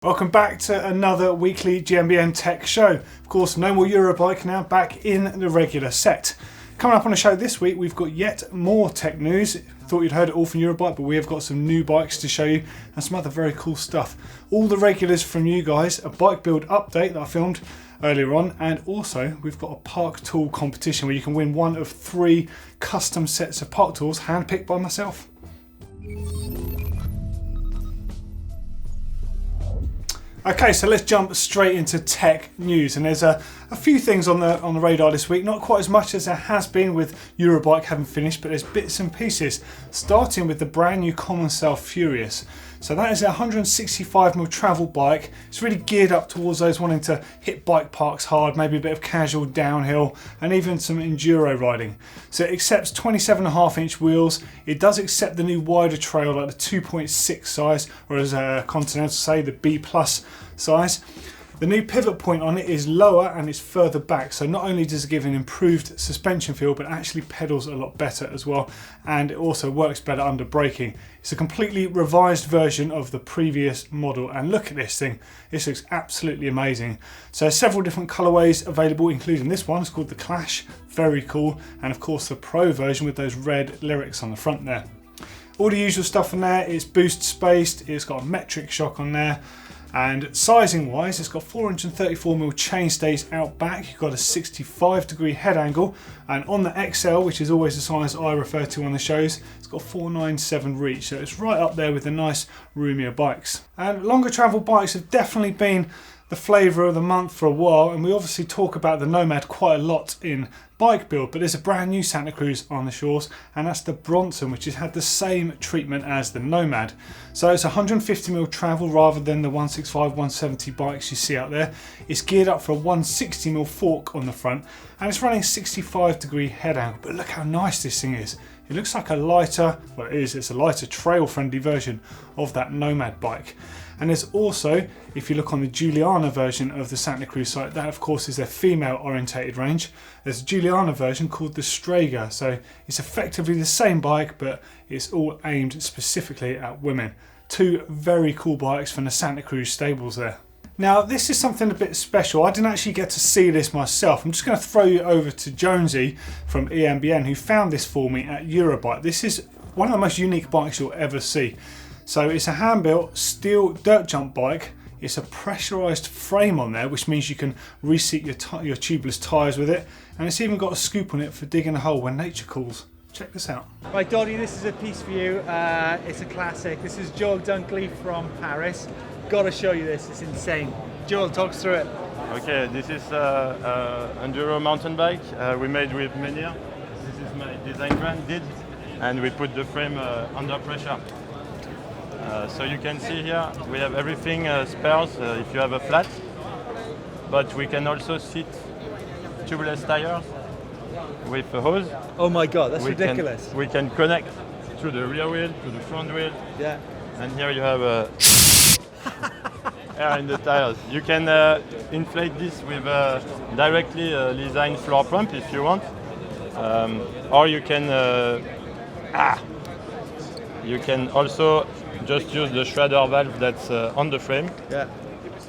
Welcome back to another weekly GMBN Tech Show. Of course, no more Eurobike now, back in the regular set. Coming up on the show this week, we've got yet more tech news. Thought you'd heard it all from Eurobike, but we have got some new bikes to show you and some other very cool stuff. All the regulars from you guys, a bike build update that I filmed earlier on, and also we've got a park tool competition where you can win one of 3 custom sets of park tools handpicked by myself. Okay, so let's jump straight into tech news, and there's a few things on the radar this week. Not quite as much as there has been with Eurobike having finished, but there's bits and pieces. Starting with the brand new Commencal Furious. So that is a 165mm travel bike. It's really geared up towards those wanting to hit bike parks hard, maybe a bit of casual downhill, and even some enduro riding. So it accepts 27.5-inch wheels. It does accept the new wider trail, like the 2.6 size, or as Continental say, the B+ size. The new pivot point on it is lower and it's further back, so not only does it give an improved suspension feel, but actually pedals a lot better as well, and it also works better under braking. It's a completely revised version of the previous model, and look at this thing, this looks absolutely amazing. So several different colorways available, including this one. It's called the Clash, very cool, and of course the Pro version with those red lyrics on the front there. All the usual stuff on there. It's boost spaced, it's got a metric shock on there. And sizing wise, it's got 434mm chainstays out back. You've got a 65-degree head angle, and on the XL, which is always the size I refer to on the shows, it's got 497 reach, so it's right up there with the nice roomier bikes. And longer travel bikes have definitely been the flavour of the month for a while, and we obviously talk about the Nomad quite a lot in bike build, but there's a brand new Santa Cruz on the shores, and that's the Bronson, which has had the same treatment as the Nomad. So it's 150mm travel rather than the 165, 170 bikes you see out there. It's geared up for a 160mm fork on the front, and it's running 65-degree head angle, but look how nice this thing is. It looks like a lighter, well it's a lighter trail-friendly version of that Nomad bike. And there's also, if you look on the Juliana version of the Santa Cruz site, that of course is their female orientated range. There's a Juliana version called the Strega, so it's effectively the same bike, but it's all aimed specifically at women. 2 very cool bikes from the Santa Cruz stables there. Now this is something a bit special. I didn't actually get to see this myself. I'm just going to throw you over to Jonesy from GMBN, who found this for me at Eurobike. This is one of the most unique bikes you'll ever see. So it's a hand-built steel dirt jump bike. It's a pressurised frame on there, which means you can reseat your tubeless tyres with it, and it's even got a scoop on it for digging a hole when nature calls. Check this out. Right, Doddy, this is a piece for you. It's a classic. This is Joel Dunkley from Paris. Got to show you this. It's insane. Joel, talk us through it. Okay, this is Enduro mountain bike we made with Mania. This is my design friend did, and we put the frame under pressure. So you can see here we have everything spares if you have a flat, but we can also seat tubeless tires with a hose. Oh my god, that's ridiculous. We can connect through the rear wheel to the front wheel. Yeah. And here you have air in the tires. You can inflate this with a directly designed floor pump if you want, or you can also just use the shredder valve that's on the frame. Yeah.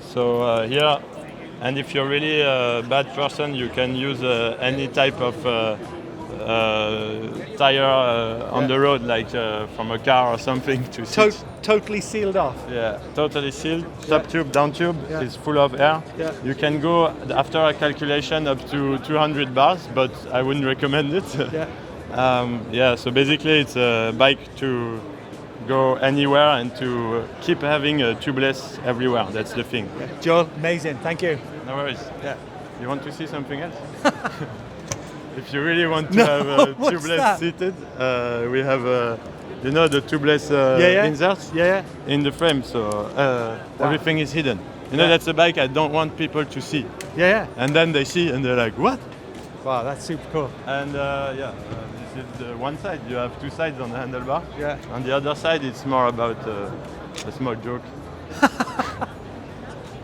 So here, and if you're really a bad person, you can use any type of tire on the road, like from a car or something to sit. Totally sealed off. Yeah, totally sealed. Top tube, down tube is full of air. Yeah. You can go, after a calculation, up to 200 bars, but I wouldn't recommend it. Yeah. So basically it's a bike to go anywhere and to keep having a tubeless everywhere. That's the thing. Yeah. Joel, amazing. Thank you. No worries. Yeah. You want to see something else? If you really want to have a tubeless seated, we have the tubeless inserts in the frame, so everything is hidden. That's a bike I don't want people to see. Yeah. And then they see and they're like, what? Wow, that's super cool. And this is the one side. You have 2 sides on the handlebar. Yeah. On the other side, it's more about a small joke.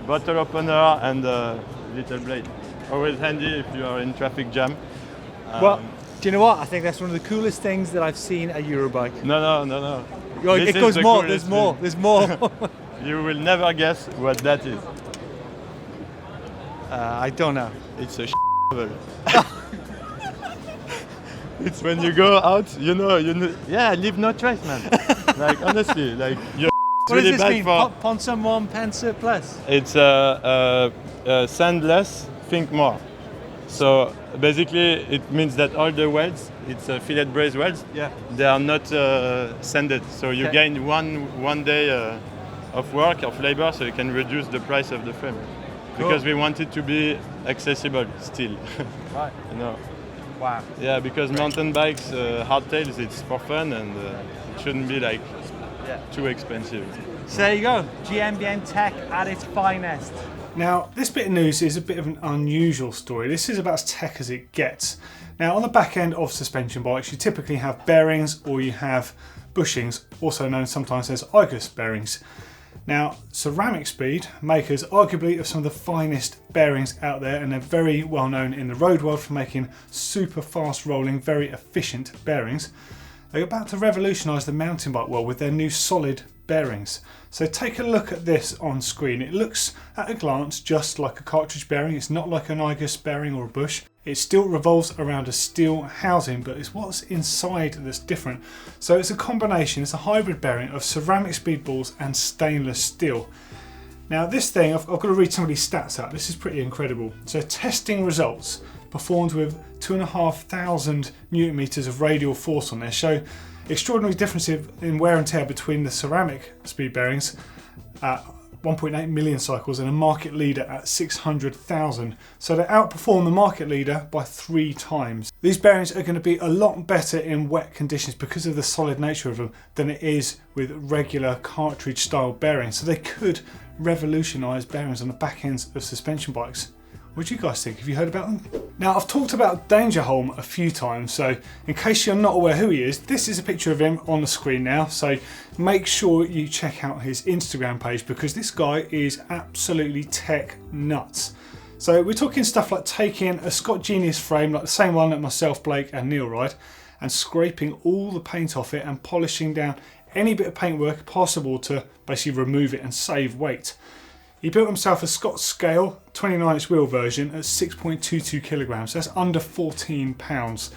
Bottle opener and a little blade. Always handy if you are in traffic jam. Well, do you know what? I think that's one of the coolest things that I've seen at Eurobike. No. It goes more. There's more. You will never guess what that is. I don't know. It's a shovel. It's when you go out, you know, yeah, leave no trace, man. Like, honestly, like, you're What really does this bad mean? for... Ponson 1, Pensa plus? It's sand less, think more. So basically, it means that all the welds, it's fillet brace welds, Yeah. they are not sanded. So you Okay. gain one day of work, of labor, so you can reduce the price of the frame. Because we want it to be accessible still. Right. You know. Wow. Yeah, because mountain bikes, hardtails, it's for fun and it shouldn't be like too expensive. So there you go. GMBN Tech at its finest. Now, this bit of news is a bit of an unusual story. This is about as tech as it gets. Now, on the back end of suspension bikes, you typically have bearings or you have bushings, also known sometimes as IGUS bearings. Now, CeramicSpeed, makers arguably of some of the finest bearings out there, and they're very well known in the road world for making super fast rolling, very efficient bearings. They're about to revolutionise the mountain bike world with their new solid bearings. So take a look at this on screen. It looks at a glance just like a cartridge bearing. It's not like an IGUS bearing or a bush. It still revolves around a steel housing, but it's what's inside that's different. So it's a combination, it's a hybrid bearing of CeramicSpeed balls and stainless steel. Now this thing, I've got to read some of these stats out. This is pretty incredible. So testing results performed with 2,500 Newton meters of radial force on there show extraordinary differences in wear and tear between the CeramicSpeed bearings at 1.8 million cycles and a market leader at 600,000. So they outperform the market leader by 3 times. These bearings are going to be a lot better in wet conditions because of the solid nature of them than it is with regular cartridge style bearings. So they could revolutionise bearings on the back ends of suspension bikes. What do you guys think? Have you heard about them? Now, I've talked about Dangerholm a few times, so in case you're not aware who he is, this is a picture of him on the screen now, so make sure you check out his Instagram page because this guy is absolutely tech nuts. So we're talking stuff like taking a Scott Genius frame, like the same one that myself, Blake and Neil ride, and scraping all the paint off it and polishing down any bit of paintwork possible to basically remove it and save weight. He built himself a Scott scale 29-inch wheel version at 6.22 kilograms. That's under 14 pounds.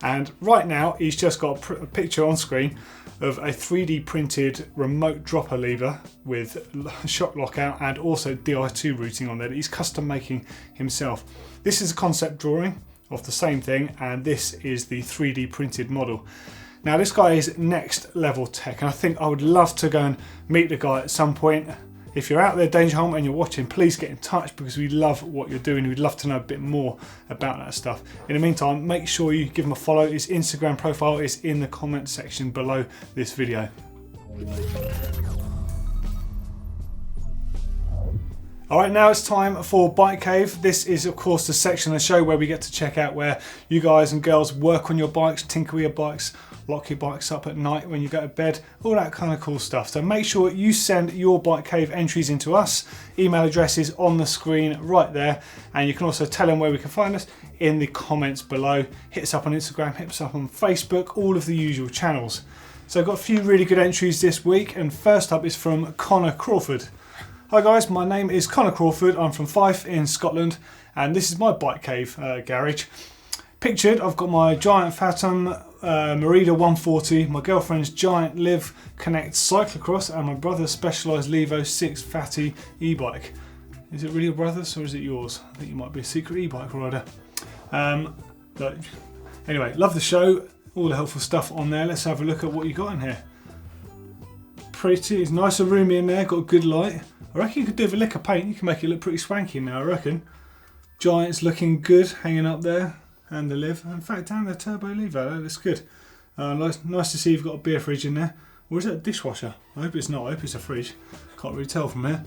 And right now he's just got a picture on screen of a 3D printed remote dropper lever with shock lockout and also Di2 routing on there that he's custom making himself. This is a concept drawing of the same thing, and this is the 3D printed model. Now this guy is next level tech, and I think I would love to go and meet the guy at some point. If you're out there, Dangerholm, and you're watching, please get in touch because we love what you're doing. We'd love to know a bit more about that stuff. In the meantime, make sure you give him a follow. His Instagram profile is in the comment section below this video. Alright, now it's time for Bike Cave. This is of course the section of the show where we get to check out where you guys and girls work on your bikes, tinker with your bikes, lock your bikes up at night when you go to bed, all that kind of cool stuff. So make sure you send your Bike Cave entries into us. Email address is on the screen right there, and you can also tell them where we can find us in the comments below. Hit us up on Instagram, hit us up on Facebook, all of the usual channels. So I've got a few really good entries this week, and first up is from Connor Crawford. Hi guys, my name is Connor Crawford, I'm from Fife in Scotland, and this is my Bike Cave garage. Pictured, I've got my Giant Phantom Merida 140, my girlfriend's Giant Live Connect cyclocross, and my brother's Specialized Levo 6 Fatty e-bike. Is it really your brother's or is it yours? I think you might be a secret e-bike rider. But anyway, love the show, all the helpful stuff on there. Let's have a look at what you got in here. Pretty, it's nice and roomy in there, got a good light. I reckon you could do with a lick of paint, you can make it look pretty swanky now, I reckon. Giant's looking good, hanging up there, and the Liv. In fact, down the turbo Levo, that looks good. Nice to see you've got a beer fridge in there. Or is it a dishwasher? I hope it's not, I hope it's a fridge. Can't really tell from here.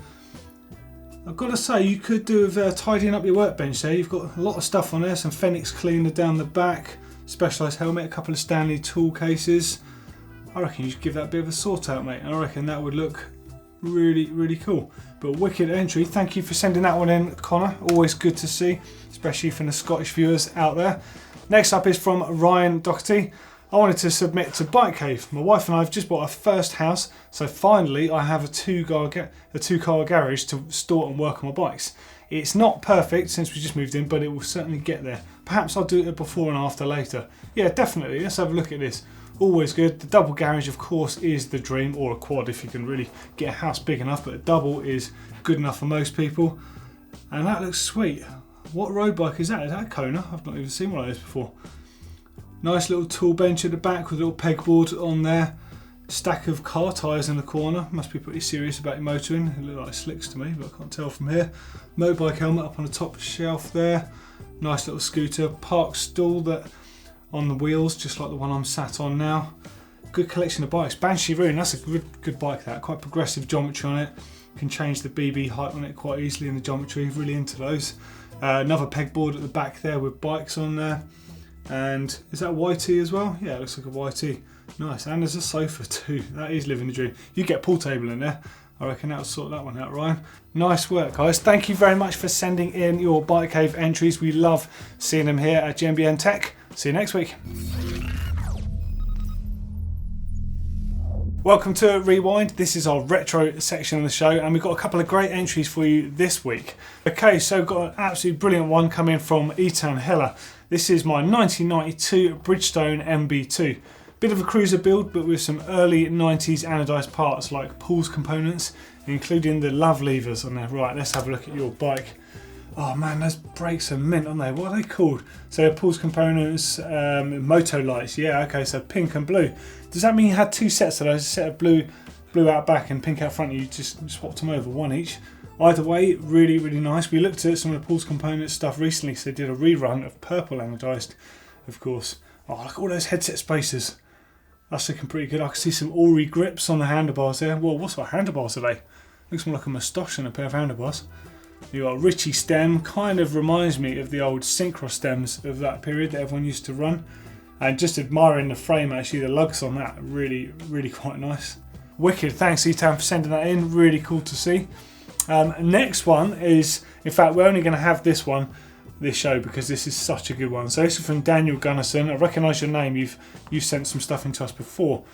I've got to say, you could do with tidying up your workbench there. You've got a lot of stuff on there, some Phoenix cleaner down the back, Specialized helmet, a couple of Stanley tool cases. I reckon you should give that a bit of a sort out, mate. I reckon that would look really, really cool. But wicked entry. Thank you for sending that one in, Connor. Always good to see, especially from the Scottish viewers out there. Next up is from Ryan Doherty. I wanted to submit to Bike Cave. My wife and I have just bought our first house, so finally I have a two-car garage to store and work on my bikes. It's not perfect since we just moved in, but it will certainly get there. Perhaps I'll do it before and after later. Yeah, definitely. Let's have a look at this. Always good. The double garage, of course, is the dream, or a quad if you can really get a house big enough, but a double is good enough for most people. And that looks sweet. What road bike is that? Is that a Kona? I've not even seen one of those before. Nice little tool bench at the back with a little pegboard on there. Stack of car tyres in the corner. Must be pretty serious about your motoring. It looks like slicks to me, but I can't tell from here. Motorbike helmet up on the top shelf there. Nice little scooter. Park stool that on the wheels, just like the one I'm sat on now. Good collection of bikes. Banshee Rune, that's a good bike that. Quite progressive geometry on it. Can change the BB height on it quite easily in the geometry. Really into those. Another pegboard at the back there with bikes on there. And is that a YT as well? Yeah, it looks like a YT. Nice. And there's a sofa too. That is living the dream. You get a pool table in there. I reckon that'll sort that one out, Ryan. Nice work, guys. Thank you very much for sending in your Bike Cave entries. We love seeing them here at GMBN Tech. See you next week. Welcome to Rewind. This is our retro section of the show, and we've got a couple of great entries for you this week. Okay, so we've got an absolutely brilliant one coming from Etan Heller. This is my 1992 Bridgestone MB2. Bit of a cruiser build, but with some early 90s anodised parts like pulls components, including the love levers on there. Right, let's have a look at your bike. Oh man, those brakes are mint, aren't they? What are they called? So pulls components, moto lights. Yeah, okay, so pink and blue. Does that mean you had two sets of those? A set of blue out back and pink out front, you just swapped them over, one each? Either way, really, really nice. We looked at some of the pulls components stuff recently, so did a rerun of purple anodised, of course. Oh, look at all those headset spacers. That's looking pretty good. I can see some Ori grips on the handlebars there. Whoa, what sort of handlebars are they? Looks more like a moustache than a pair of handlebars. You got a Ritchie stem, kind of reminds me of the old Synchro stems of that period that everyone used to run. And just admiring the frame, actually, the lugs on that, really, really quite nice. Wicked, thanks Etan for sending that in, really cool to see. Next one is, in fact, we're only going to have this show because this is such a good one. So this is from Daniel Gunnison. I recognise your name, you've sent some stuff into us before.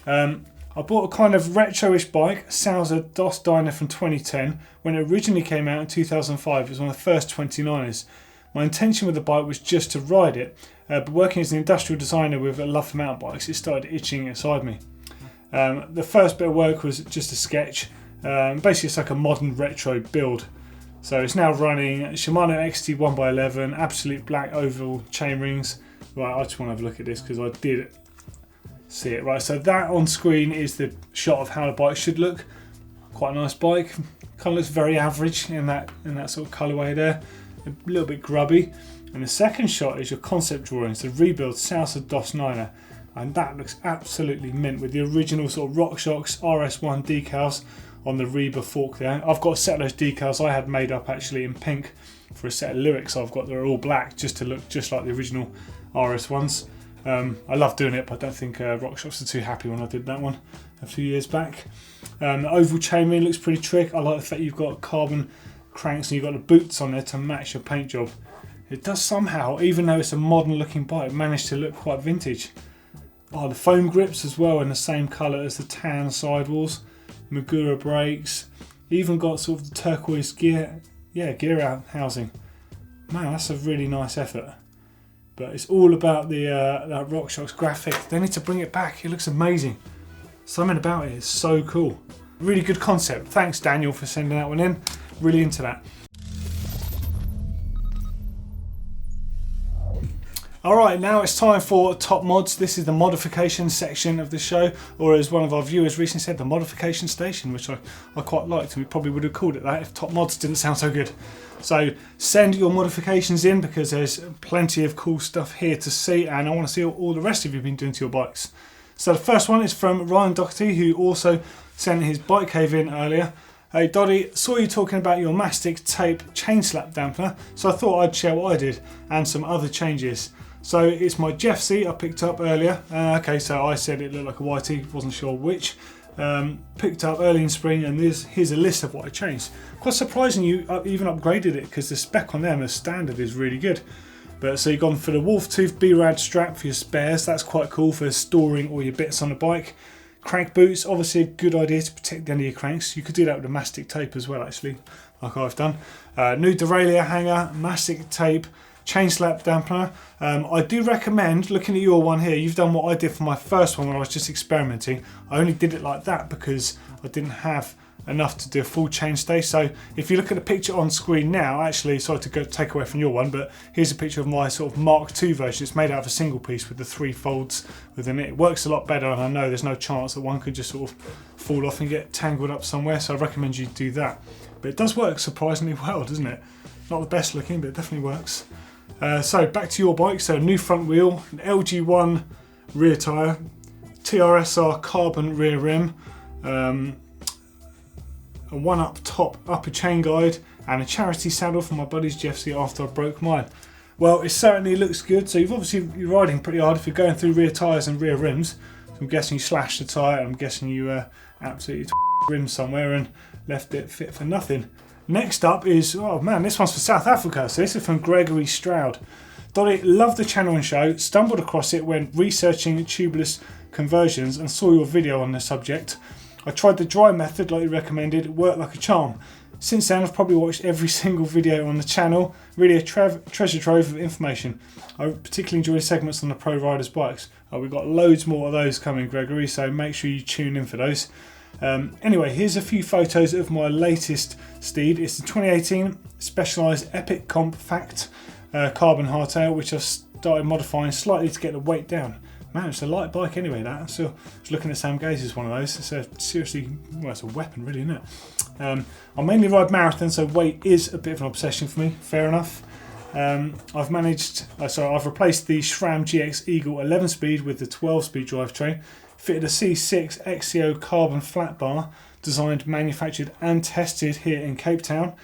I bought a kind of retro-ish bike, Sauser DOS Dyna from 2010. When it originally came out in 2005, it was one of the first 29ers. My intention with the bike was just to ride it, but working as an industrial designer with a love for mountain bikes, it started itching inside me. The first bit of work was just a sketch. Basically it's like a modern retro build. So it's now running Shimano XT 1x11, absolute black oval chain rings. Right, I just want to have a look at this because I did see it. Right, so that on screen is the shot of how the bike should look. Quite a nice bike. Kind of looks very average in that sort of colourway there. A little bit grubby. And the second shot is your concept drawings, the rebuild Sauser DOS Niner. And that looks absolutely mint with the original sort of RockShox RS1 decals on the Reba fork there. I've got a set of those decals I had made up actually in pink for a set of lyrics I've got that are all black just to look just like the original RS ones. I love doing it, but I don't think RockShox are too happy when I did that one a few years back. The oval chainring looks pretty trick. I like the fact you've got carbon cranks and you've got the boots on there to match your paint job. It does somehow, even though it's a modern looking bike, manage to look quite vintage. Oh, the foam grips as well in the same colour as the tan sidewalls. Magura brakes, even got sort of the turquoise gear housing. Man, that's a really nice effort. But it's all about the that RockShox graphic. They need to bring it back. It looks amazing. Something about it is so cool. Really good concept. Thanks Daniel for sending that one in. Really into that. Alright, now it's time for Top Mods. This is the modification section of the show, or as one of our viewers recently said, the modification station, which I quite liked, and we probably would have called it that if Top Mods didn't sound so good. So send your modifications in because there's plenty of cool stuff here to see, and I want to see all the rest of you have been doing to your bikes. So the first one is from Ryan Doherty, who also sent his Bike Cave in earlier. Hey Doddy, saw you talking about your mastic tape chain slap dampener, so I thought I'd share what I did and some other changes. So it's my Jeff C I picked up earlier. Okay, so I said it looked like a YT, wasn't sure which. Picked up early in spring, and here's a list of what I changed. Quite surprising you even upgraded it because the spec on them as standard is really good. But so you've gone for the wolf tooth B-rad strap for your spares. That's quite cool for storing all your bits on the bike. Crank boots, obviously a good idea to protect the end of your cranks. You could do that with a mastic tape as well, actually, like I've done. New derailleur hanger, mastic tape, chain slap dampener. I do recommend looking at your one here. You've done what I did for my first one when I was just experimenting. I only did it like that because I didn't have enough to do a full chain stay. So if you look at the picture on screen now, actually, sorry to take away from your one, but here's a picture of my sort of Mark II version. It's made out of a single piece with the 3 folds within it. It works a lot better, and I know there's no chance that one could just sort of fall off and get tangled up somewhere, so I recommend you do that. But it does work surprisingly well, doesn't it? Not the best looking, but it definitely works. So back to your bike. So new front wheel, an LG1 rear tyre, TRSR carbon rear rim, a one up top upper chain guide, and a charity saddle for my buddy's Jeffsy after I broke mine. Well, it certainly looks good. So you're riding pretty hard if you're going through rear tyres and rear rims. So I'm guessing you slashed the tyre. I'm guessing you absolutely rims somewhere and left it fit for nothing. Next up is, oh man, this one's for South Africa. So this is from Gregory Stroud. Doddy, loved the channel and show. Stumbled across it when researching tubeless conversions and saw your video on the subject. I tried the dry method like you recommended, it worked like a charm. Since then I've probably watched every single video on the channel, really a treasure trove of information. I particularly enjoy the segments on the pro riders' bikes. We've got loads more of those coming, Gregory, so make sure you tune in for those. Anyway, here's a few photos of my latest steed. It's the 2018 Specialized Epic Compact carbon hardtail, which I've started modifying slightly to get the weight down. Man, it's a light bike anyway, that. So I was looking at Sam Gaze's one of those. It's a seriously, well, it's a weapon really, isn't it? I mainly ride marathon, so weight is a bit of an obsession for me, fair enough. I've replaced the SRAM GX Eagle 11-speed with the 12-speed drivetrain, fitted a C6 XCO carbon flat bar, designed, manufactured and tested here in Cape Town.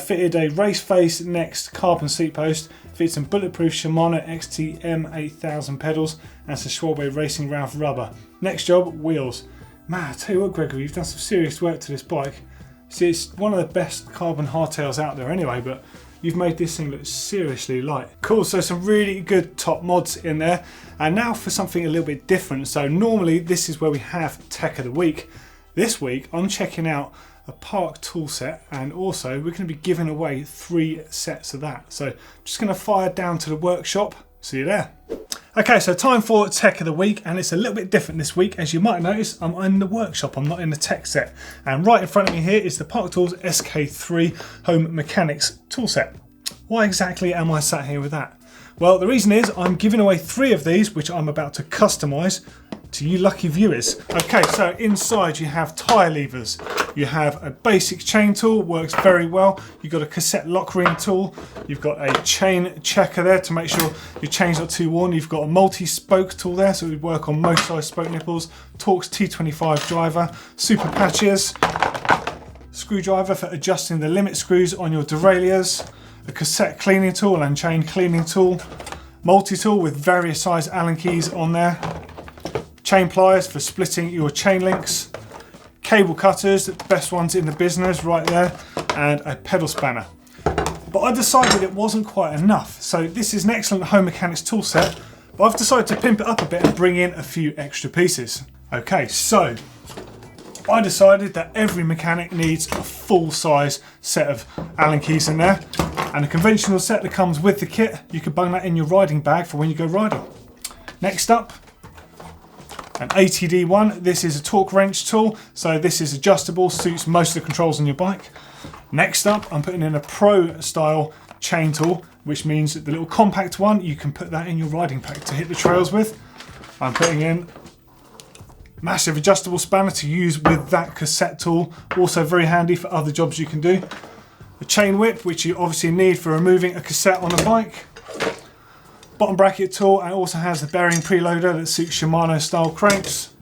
Fitted a race face next carbon seat post, fitted some bulletproof Shimano XTM 8000 pedals and some Schwalbe Racing Ralph rubber. Next job, wheels. Man, I tell you what, Gregory, you've done some serious work to this bike. See, it's one of the best carbon hardtails out there anyway, but you've made this thing look seriously light. Cool, so some really good top mods in there. And now for something a little bit different. So normally this is where we have Tech of the Week. This week I'm checking out a park tool set, and also we're going to be giving away 3 sets of that. So I'm just going to fire down to the workshop. See you there. Okay, so time for Tech of the Week, and it's a little bit different this week. As you might notice, I'm in the workshop, I'm not in the tech set. And right in front of me here is the Park Tools SK3 Home Mechanics tool set. Why exactly am I sat here with that? Well, the reason is I'm giving away 3 of these, which I'm about to customise to you lucky viewers. Okay, so inside you have tyre levers, you have a basic chain tool, works very well. You've got a cassette lock ring tool, you've got a chain checker there to make sure your chain's not too worn. You've got a multi-spoke tool there, so it would work on most size spoke nipples. Torx T25 driver, super patches, screwdriver for adjusting the limit screws on your derailleurs, a cassette cleaning tool and chain cleaning tool, multi-tool with various size Allen keys on there, chain pliers for splitting your chain links, cable cutters, the best ones in the business right there, and a pedal spanner. But I decided it wasn't quite enough. So this is an excellent home mechanics tool set, but I've decided to pimp it up a bit and bring in a few extra pieces. Okay, so I decided that every mechanic needs a full size set of Allen keys in there, and a conventional set that comes with the kit, you can bung that in your riding bag for when you go riding. Next up, an ATD one. This is a torque wrench tool, so this is adjustable, suits most of the controls on your bike. Next up, I'm putting in a pro style chain tool, which means that the little compact one, you can put that in your riding pack to hit the trails with. I'm putting in massive adjustable spanner to use with that cassette tool, also very handy for other jobs you can do. A chain whip, which you obviously need for removing a cassette on a bike. Bottom bracket tool, and also has the bearing preloader that suits Shimano style cranks.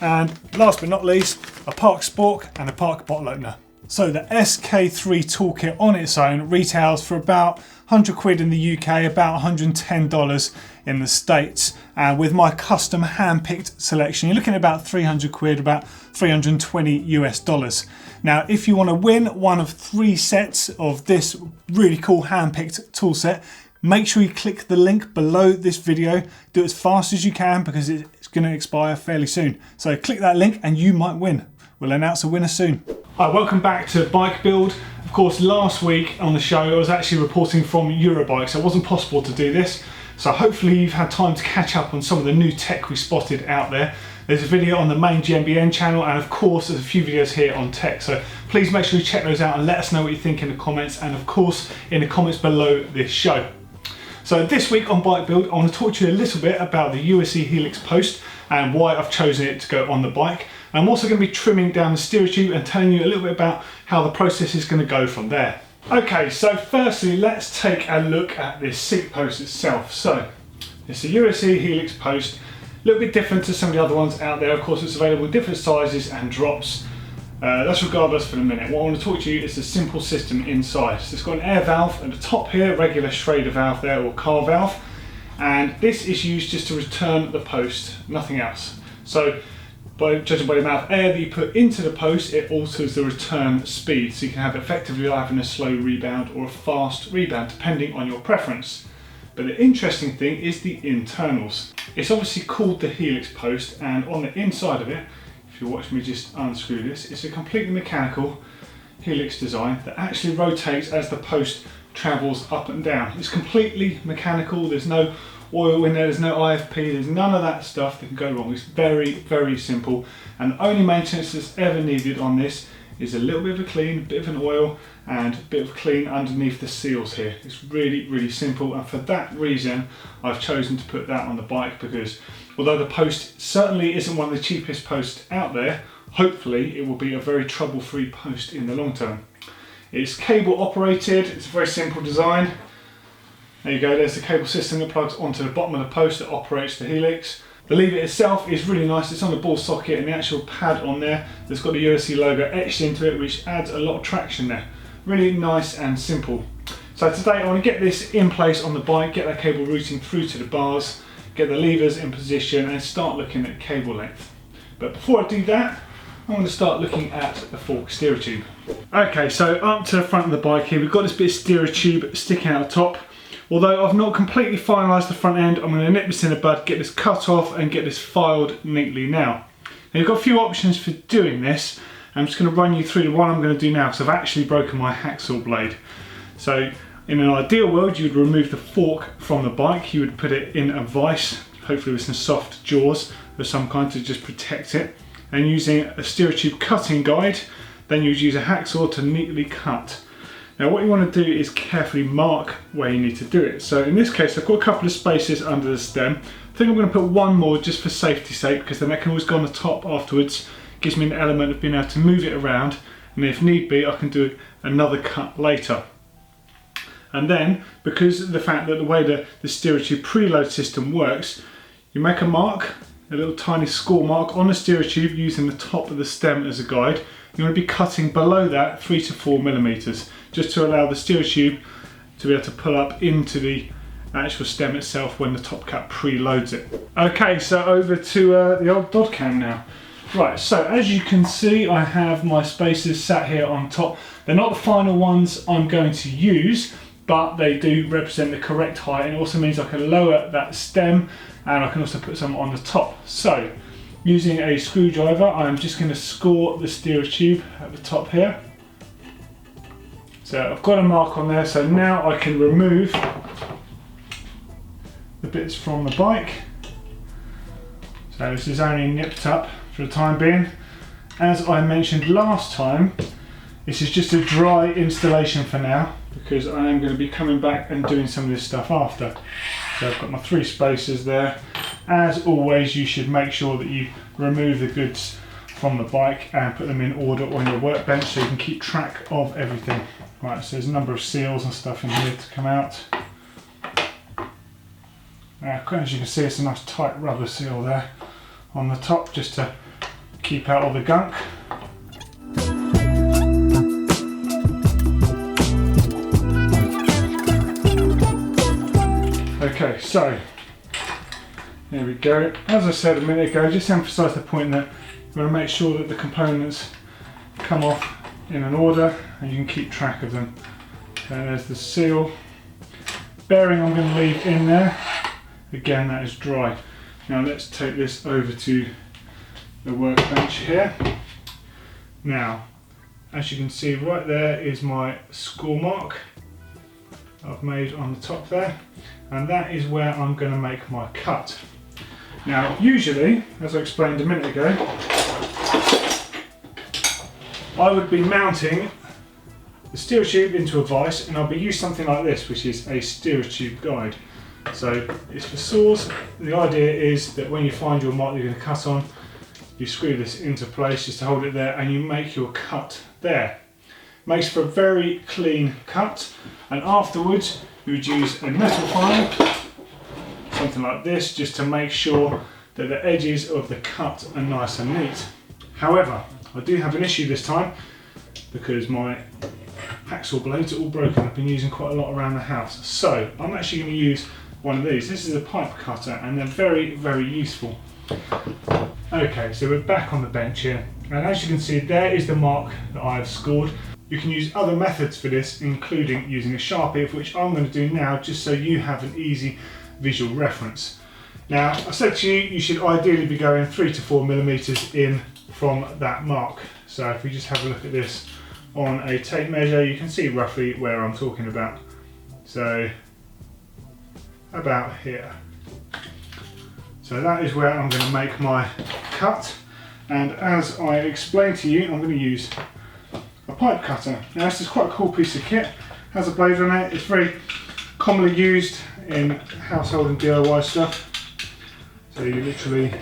And last but not least, a park spork and a park bottle opener. So the SK3 toolkit on its own retails for about 100 quid in the UK, about $110 in the States. And with my custom hand-picked selection, you're looking at about 300 quid, about 320 US dollars. Now, if you want to win one of 3 sets of this really cool hand-picked tool set, Make sure you click the link below this video. Do it as fast as you can because it's going to expire fairly soon. So click that link and you might win. We'll announce a winner soon. Hi, welcome back to Bike Build. Of course, last week on the show I was actually reporting from Eurobike, so it wasn't possible to do this. So hopefully you've had time to catch up on some of the new tech we spotted out there. There's a video on the main GMBN channel, and of course there's a few videos here on tech. So please make sure you check those out and let us know what you think in the comments, and of course in the comments below this show. So this week on Bike Build, I want to talk to you a little bit about the USE Helix post and why I've chosen it to go on the bike. I'm also going to be trimming down the steer tube and telling you a little bit about how the process is going to go from there. Okay, so firstly let's take a look at this seat post itself. So it's a USE Helix post, a little bit different to some of the other ones out there. Of course it's available in different sizes and drops. That's regardless for the minute. What I want to talk to you is the simple system inside. So it's got an air valve at the top here, regular Schrader valve there, or car valve, and this is used just to return the post, nothing else. So judging by the amount of air that you put into the post, it alters the return speed, so you can have effectively having a slow rebound or a fast rebound depending on your preference. But the interesting thing is the internals. It's obviously called the Helix post, and on the inside of it, if you watch me just unscrew this, it's a completely mechanical Helix design that actually rotates as the post travels up and down. It's completely mechanical, there's no oil in there, there's no IFP, there's none of that stuff that can go wrong. It's very, very simple, and the only maintenance that's ever needed on this is a little bit of a clean, a bit of an oil, and a bit of a clean underneath the seals here. It's really, really simple, and for that reason I've chosen to put that on the bike, because although the post certainly isn't one of the cheapest posts out there, hopefully it will be a very trouble-free post in the long term. It's cable operated, it's a very simple design. There you go, there's the cable system that plugs onto the bottom of the post that operates the Helix. The lever itself is really nice, it's on a ball socket, and the actual pad on there that's got the USE logo etched into it, which adds a lot of traction there. Really nice and simple. So today I want to get this in place on the bike, get that cable routing through to the bars, get the levers in position and start looking at cable length. But before I do that, I want to start looking at the fork steerer tube. Okay, so up to the front of the bike here, we've got this bit of steerer tube sticking out the top. Although I've not completely finalised the front end, I'm going to nip this in the bud, get this cut off and get this filed neatly now. Now you've got a few options for doing this. I'm just going to run you through the one I'm going to do now because I've actually broken my hacksaw blade. So in an ideal world you would remove the fork from the bike, you would put it in a vise, hopefully with some soft jaws of some kind to just protect it, and using a steerer tube cutting guide, then you'd use a hacksaw to neatly cut. Now what you want to do is carefully mark where you need to do it. So in this case I've got a couple of spaces under the stem. I think I'm going to put one more just for safety's sake, because then that can always go on the top afterwards. Gives me an element of being able to move it around, and if need be I can do another cut later. And then, because of the fact that the way the steerer tube preload system works, you make a mark, a little tiny score mark on the steerer tube using the top of the stem as a guide. You want to be cutting below that 3 to 4 millimeters, just to allow the steerer tube to be able to pull up into the actual stem itself when the top cap preloads it. Okay, so over to the old Doddy cam now. Right, so as you can see I have my spacers sat here on top. They're not the final ones I'm going to use, but they do represent the correct height, and it also means I can lower that stem and I can also put some on the top. So using a screwdriver I'm just going to score the steerer tube at the top here. So I've got a mark on there, so now I can remove the bits from the bike. So this is only nipped up for the time being. As I mentioned last time, this is just a dry installation for now, because I am going to be coming back and doing some of this stuff after. So I've got my 3 spacers there. As always, you should make sure that you remove the goods from the bike and put them in order on your workbench so you can keep track of everything. Right, so there's a number of seals and stuff in here to come out. As you can see, it's a nice tight rubber seal there on the top, just to keep out all the gunk. Okay, so there we go. As I said a minute ago, just emphasise the point that you want to make sure that the components come off in an order and you can keep track of them. So there's the seal, bearing I'm going to leave in there. Again, that is dry. Now let's take this over to the workbench here. Now, as you can see right there is my score mark I've made on the top there, and that is where I'm going to make my cut. Now usually, as I explained a minute ago, I would be mounting the steerer tube into a vise, and I'll be using something like this, which is a steerer tube guide. So it's for saws. The idea is that when you find your mark you're going to cut on, you screw this into place just to hold it there, and you make your cut there. Makes for a very clean cut, and afterwards you would use a metal file, something like this, just to make sure that the edges of the cut are nice and neat. However, I do have an issue this time because my hacksaw blades are all broken. I've been using quite a lot around the house, so I'm actually going to use one of these. This is a pipe cutter, and they're very, very useful. Okay, so we're back on the bench here, and as you can see, there is the mark that I have scored. You can use other methods for this, including using a Sharpie, which I'm going to do now, just so you have an easy visual reference. Now, I said to you, you should ideally be going 3 to 4 millimeters in from that mark. So if we just have a look at this on a tape measure, you can see roughly where I'm talking about. So about here. So that is where I'm going to make my cut, and as I explained to you, I'm going to use a pipe cutter. Now this is quite a cool piece of kit, has a blade on it, it's very commonly used in household and DIY stuff. So you literally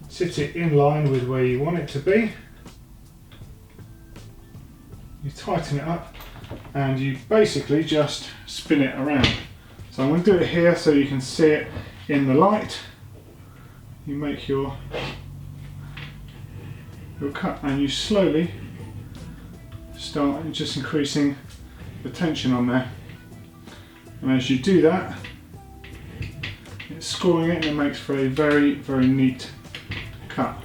sit it in line with where you want it to be, you tighten it up, and you basically just spin it around. So I'm going to do it here so you can see it in the light. You make your cut, and you slowly start just increasing the tension on there, and as you do that, it's scoring it, and it makes for a very, very neat cut.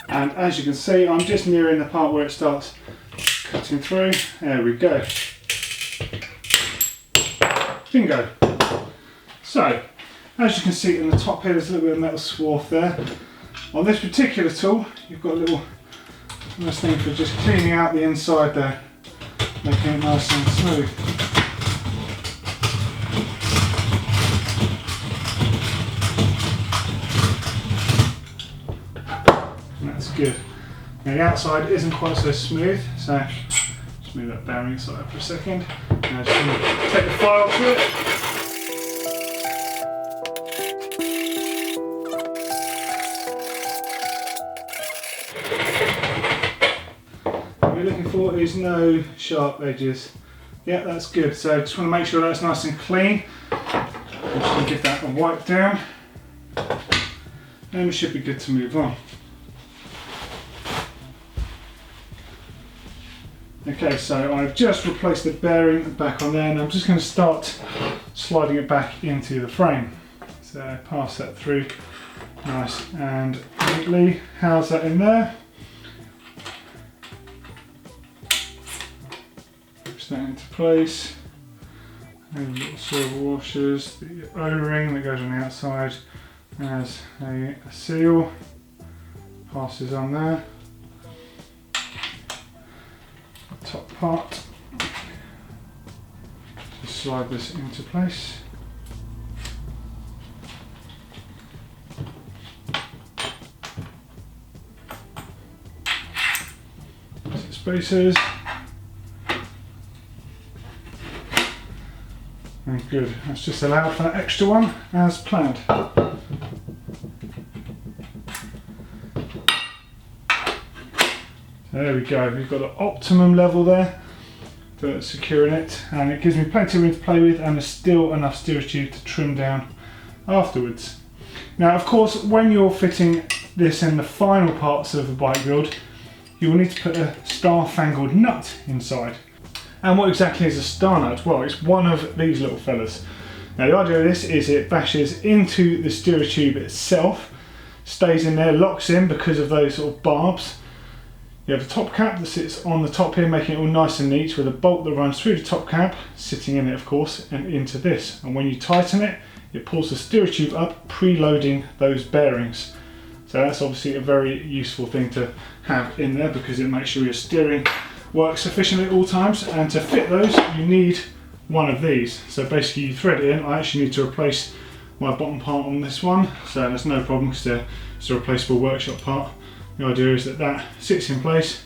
And as you can see, I'm just nearing the part where it starts cutting through. There we go. Bingo. So, as you can see in the top here, there's a little bit of metal swarf there. On this particular tool, you've got a little nice thing for just cleaning out the inside there, making it nice and smooth. That's good. Now the outside isn't quite so smooth, so just move that bearing aside for a second. Now just going to take the file to it. What we're looking for is no sharp edges. Yeah, that's good. So just want to make sure that's nice and clean. I'm just going to give that a wipe down, and we should be good to move on. Okay, so I've just replaced the bearing back on there, and I'm just going to start sliding it back into the frame. So pass that through nice and neatly. House that in there. Push that into place. And little silver washers, the O-ring that goes on the outside as a seal. Passes on there. Top part, just slide this into place. Spacers, and good, that's just allowed for that extra one as planned. There we go, we've got an optimum level there for securing it, and it gives me plenty of room to play with, and there's still enough steerer tube to trim down afterwards. Now of course, when you're fitting this in the final parts of the bike build, you will need to put a star-fangled nut inside. And what exactly is a star nut? Well, it's one of these little fellas. Now the idea of this is it bashes into the steerer tube itself, stays in there, locks in because of those sort of barbs. You have the top cap that sits on the top here, making it all nice and neat, with a bolt that runs through the top cap, sitting in it of course, and into this. And when you tighten it, it pulls the steerer tube up, preloading those bearings. So that's obviously a very useful thing to have in there, because it makes sure your steering works efficiently at all times. And to fit those, you need one of these. So basically you thread it in. I actually need to replace my bottom part on this one, so there's no problem because it's a replaceable workshop part. The idea is that that sits in place.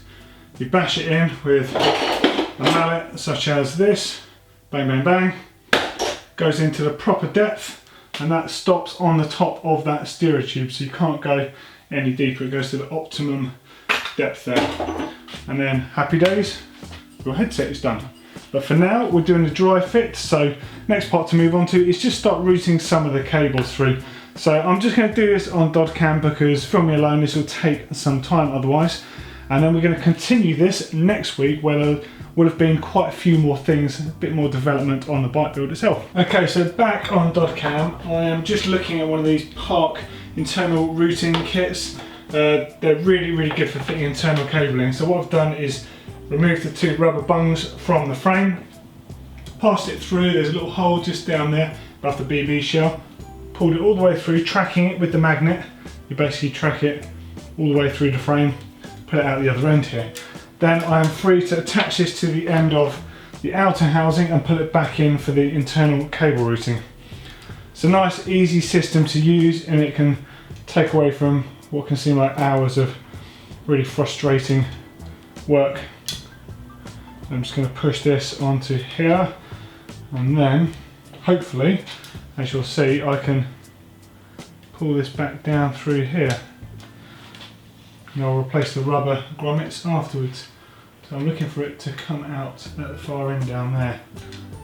You bash it in with a mallet such as this, bang bang bang, goes into the proper depth, and that stops on the top of that steerer tube, so you can't go any deeper. It goes to the optimum depth there, and then happy days, your headset is done. But for now we're doing the dry fit, so next part to move on to is just start routing some of the cables through. So I'm just going to do this on Dodcam because filming alone this will take some time otherwise, and then we're going to continue this next week where there will have been quite a few more things, a bit more development on the bike build itself. Okay, so back on Dodcam, I am just looking at one of these Park internal routing kits. They're really good for fitting internal cabling. So what I've done is remove the two rubber bungs from the frame, passed it through, there's a little hole just down there above the BB shell, pulled it all the way through, tracking it with the magnet. You basically track it all the way through the frame, put it out the other end here. Then I am free to attach this to the end of the outer housing and put it back in for the internal cable routing. It's a nice easy system to use, and it can take away from what can seem like hours of really frustrating work. I'm just going to push this onto here, and then hopefully, as you'll see, I can pull this back down through here, and I'll replace the rubber grommets afterwards. So I'm looking for it to come out at the far end down there.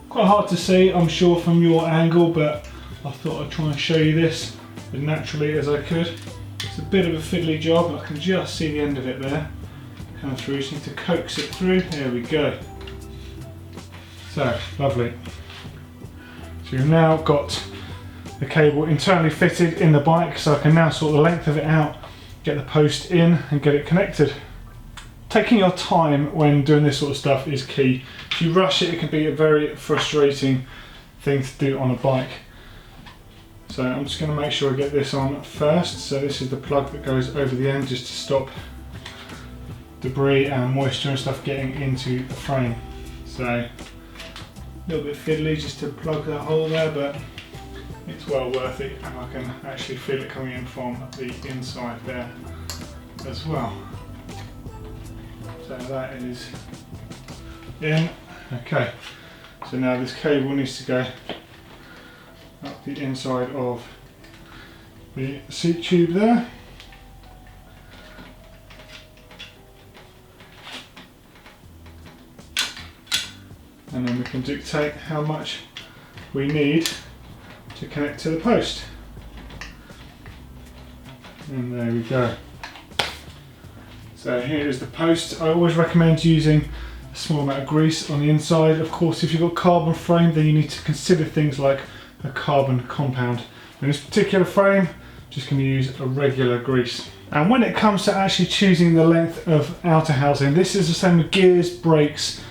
Quite hard to see, I'm sure, from your angle, but I thought I'd try and show you this as naturally as I could. It's a bit of a fiddly job, I can just see the end of it there come through, so you need to coax it through. There we go. So, lovely. So you've now got the cable internally fitted in the bike, so I can now sort the length of it out, get the post in and get it connected. Taking your time when doing this sort of stuff is key. If you rush it, it can be a very frustrating thing to do on a bike. So I'm just going to make sure I get this on first. So this is the plug that goes over the end just to stop debris and moisture and stuff getting into the frame. So a little bit fiddly just to plug that hole there, but it's well worth it, and I can actually feel it coming in from the inside there as well. So that is in. Okay, so now this cable needs to go up the inside of the seat tube there. And then we can dictate how much we need to connect to the post. And there we go. So here is the post. I always recommend using a small amount of grease on the inside. Of course, if you've got carbon frame, then you need to consider things like a carbon compound. In this particular frame, I'm just going to use a regular grease. And when it comes to actually choosing the length of outer housing, this is the same with gears, brakes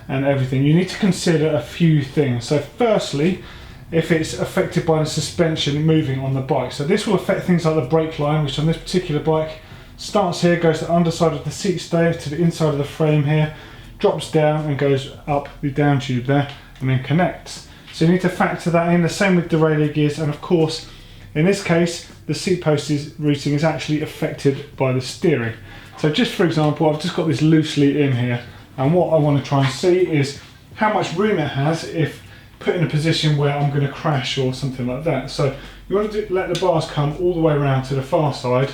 and everything. You need to consider a few things. So firstly, if it's affected by the suspension moving on the bike. So this will affect things like the brake line, which on this particular bike starts here, goes to the underside of the seat stay to the inside of the frame here, drops down and goes up the down tube there, and then connects. So you need to factor that in. The same with derailleur gears, and of course in this case the seat post routing is actually affected by the steering. So just for example, I've just got this loosely in here, and what I want to try and see is how much room it has if put in a position where I'm going to crash or something like that. So you want to let the bars come all the way around to the far side.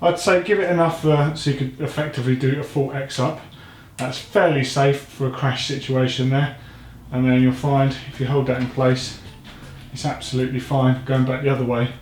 I'd say give it enough so you could effectively do a full X up. That's fairly safe for a crash situation there. And then you'll find if you hold that in place, it's absolutely fine going back the other way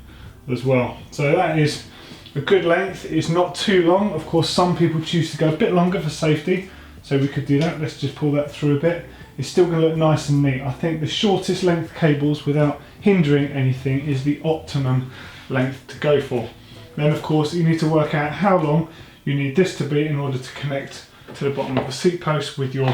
as well. So that is a good length. It's not too long. Of course, some people choose to go a bit longer for safety, so we could do that. Let's just pull that through a bit. it's still going to look nice and neat. I think the shortest length cables without hindering anything is the optimum length to go for. Then of course you need to work out how long you need this to be in order to connect to the bottom of the seat post with your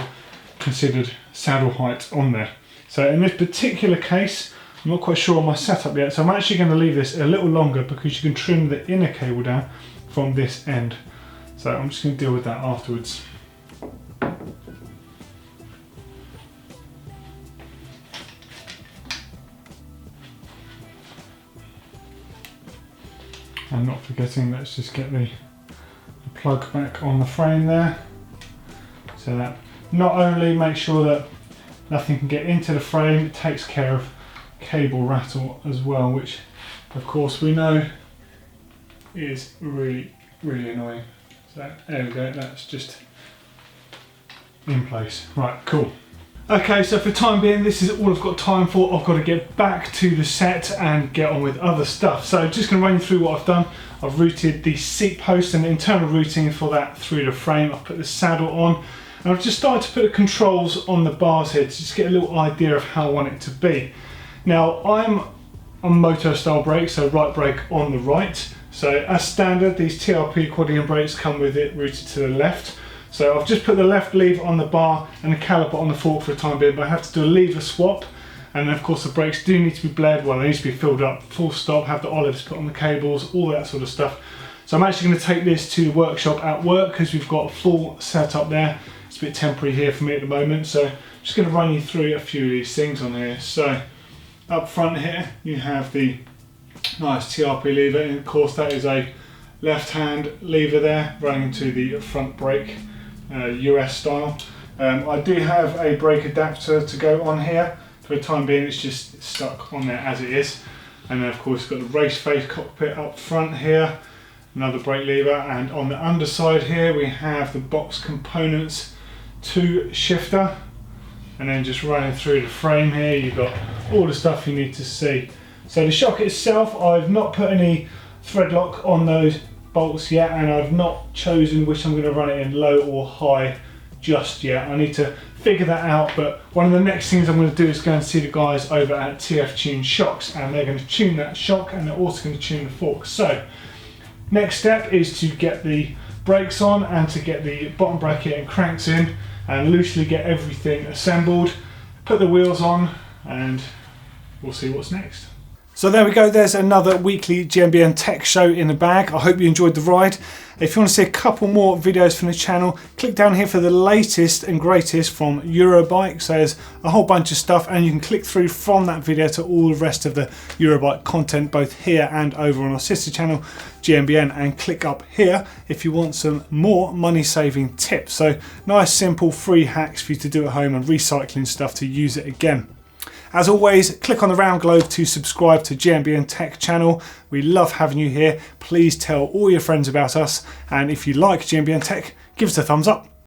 considered saddle height on there. So in this particular case, I'm not quite sure on my setup yet, so I'm actually going to leave this a little longer because you can trim the inner cable down from this end. So I'm just going to deal with that afterwards. And not forgetting, let's just get the plug back on the frame there. So that not only makes sure that nothing can get into the frame, it takes care of cable rattle as well, which of course we know is really annoying. So there we go, that's just in place. Right, cool. Okay, so for the time being, this is all I've got time for. I've got to get back to the set and get on with other stuff. So just going to run you through what I've done. I've routed the seat post and the internal routing for that through the frame. I've put the saddle on, and I've just started to put the controls on the bars here to just get a little idea of how I want it to be. Now, I'm on moto style brakes, so right brake on the right. So as standard, these TRP quadrium brakes come with it routed to the left. So I've just put the left lever on the bar and the caliper on the fork for the time being, but I have to do a lever swap. And of course the brakes do need to be bled, well, they need to be filled up, full stop, have the olives put on the cables, all that sort of stuff. So I'm actually going to take this to the workshop at work because we've got a full setup there. It's a bit temporary here for me at the moment, so I'm just going to run you through a few of these things on here. So up front here you have the nice TRP lever, and of course that is a left hand lever there running into the front brake. US style. I do have a brake adapter to go on here. For the time being, it's just stuck on there as it is. And then of course you've got the race face cockpit up front here, another brake lever, and on the underside here we have the box components 2 shifter, and then just running through the frame here you've got all the stuff you need to see. So the shock itself, I've not put any thread lock on those bolts yet, and I've not chosen which I'm going to run it in, low or high, just yet. I need to figure that out, but one of the next things I'm going to do is go and see the guys over at TF Tune Shocks, and they're going to tune that shock and they're also going to tune the fork. So next step is to get the brakes on and to get the bottom bracket and cranks in and loosely get everything assembled, put the wheels on, and we'll see what's next. So there we go, there's another weekly GMBN Tech Show in the bag. I hope you enjoyed the ride. If you want to see a couple more videos from the channel, click down here for the latest and greatest from Eurobike. So there's a whole bunch of stuff, and you can click through from that video to all the rest of the Eurobike content, both here and over on our sister channel, GMBN, and click up here if you want some more money saving tips. So nice, simple, free hacks for you to do at home and recycling stuff to use it again. As always, click on the round globe to subscribe to GMBN Tech channel. We love having you here. Please tell all your friends about us, and if you like GMBN Tech, give us a thumbs up.